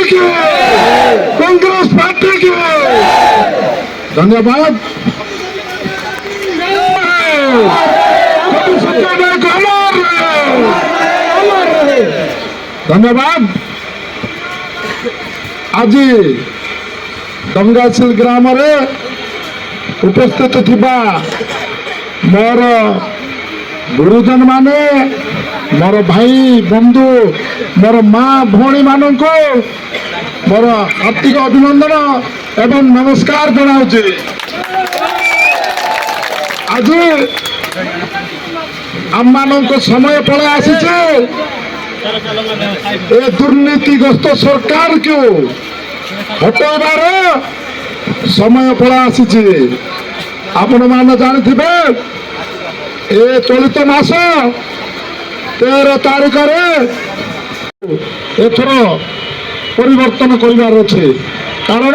की, कांग्रेस पार्टी की। धन्यवाद। धन्यवाद। आज दंगासिल ग्राम उपस्थित थिबा मोर गुरुजन माने, मोर भाई बंधु, मोर माँ भौणी मानक मोर हार्दिक अभिनंदन एवं नमस्कार जनाऊँ। आज आम मानक समय पड़े आसी दुर्नीतिग्रस्त सरकार को हटाइबार समय पड़ा आसी। आपण मैंने जानते ए चलित मास 13 तारिख एथर परिवर्तन करार अच्छे, कारण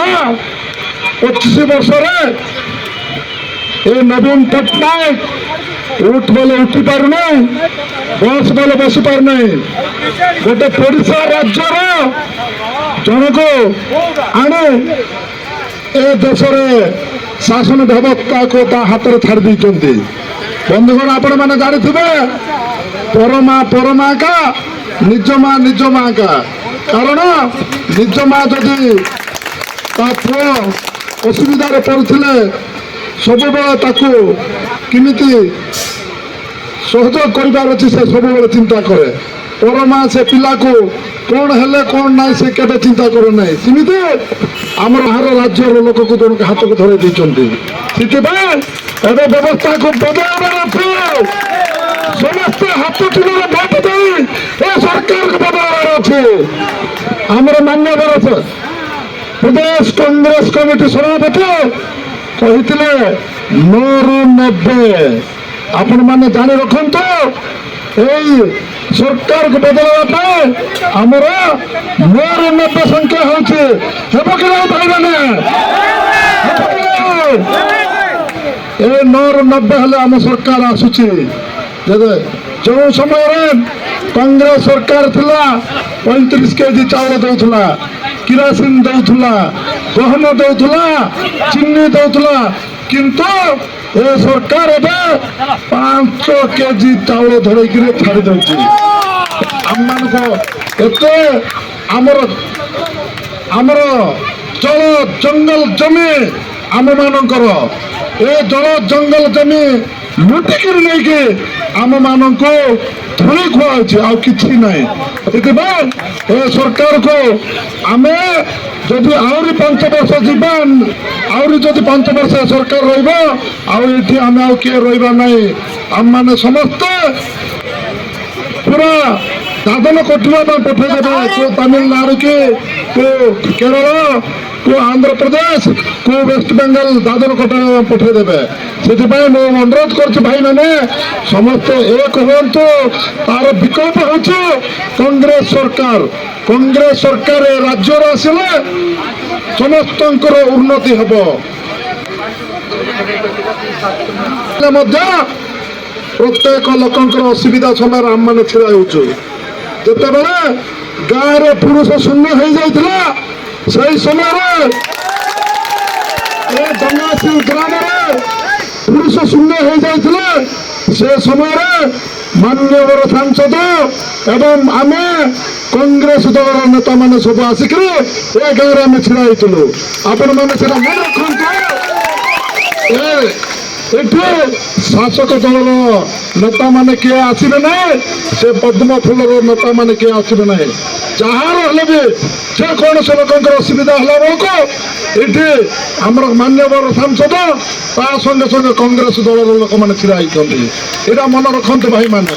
25 वर्ष ए नवीन पट्टनायक उठ बोले उठी पार नहीं, बस बोले बस पार नहीं। गोटे पड़ोसा राज्यर जन को आने ए देश शासन व्यवस्था को हाथ में छाड़ दी। बंधुगण आपण मैंने जानते परमा परमा का निज माँ का, कारण निज माँ जदि पुओ असुविधार पड़े सब किमिति सहयोग करार अच्छे से सब चिंता करे। परमा से पिला को कौन हेले कौन ना से केबे चिंता करे ना, सेमती आमर बाहर राज्य लोक को जन के हाथ को धरे देते। व्यवस्था को बदलावर समस्त हाथ चुनाव भोट दे सरकार को बदलावर अच्छे। आमर मान्यवर प्रदेश कांग्रेस कमिटी सभापति कहते 9 ରୁ 90। आपण मैंने जानी रखु सरकार को बदलवा आमर 9 ରୁ 90 संख्या हो भाई मैंने 9 ରୁ 90 हेले आम सरकार आसूची। जो समय कांग्रेस सरकार थिला 35 केजी चाउल दौला, किरासिन दौला, गहम दौला, चीनी दौला, किंतु ए सरकार एबे 5 केजी चाउल धरे छाड़ी दौची। आम एते आमर जल जंगल जमी आम मानकर ए जल जंगल जमी लुटिक नहीं आम मान को धूली खुआई आ कि सरकार को आम जदि आहरी 5 वर्ष जीवन आहरी जदि 5 वर्ष सरकार रही आम किए रहा नहीं। आम मैंने समस्ते पूरा दादन कटिया पठेदेवे, को तमिलनाडु के, को केरल, को आंध्र प्रदेश, को वेस्ट बेंगल दादन कटा पठेदेवे। से अनुरोध कर भाई मैंने समस्ते एक हूँ। तार विकल्प हो कांग्रेस सरकार। कांग्रेस सरकार राज्य आसिले समस्त उन्नति हम। प्रत्येक लोक असुविधा समय आम मैंने छिड़ा हो जिते गाँव पुरुष शून्य हो जाता से समय दंगासिल ग्राम पुरुष शून्य हो जाता से समय मान्यवर सांसद एवं आम कांग्रेस दल नेता मैंने सब आसिक गाँव में छिड़ा होलु। आपण मैंने मन रखु शासक दल नेता माने किए आसबे ना, से पद्म फूलर नेता माने किए आसबे ना। जार हेले भी जे कौन से लोक असुविधा है बेलू ये आमर मान्यवर सांसद ता संगे संगे कांग्रेस दल लोक मैंने छिड़ा होती। यहाँ मन रखु भाई मैंने।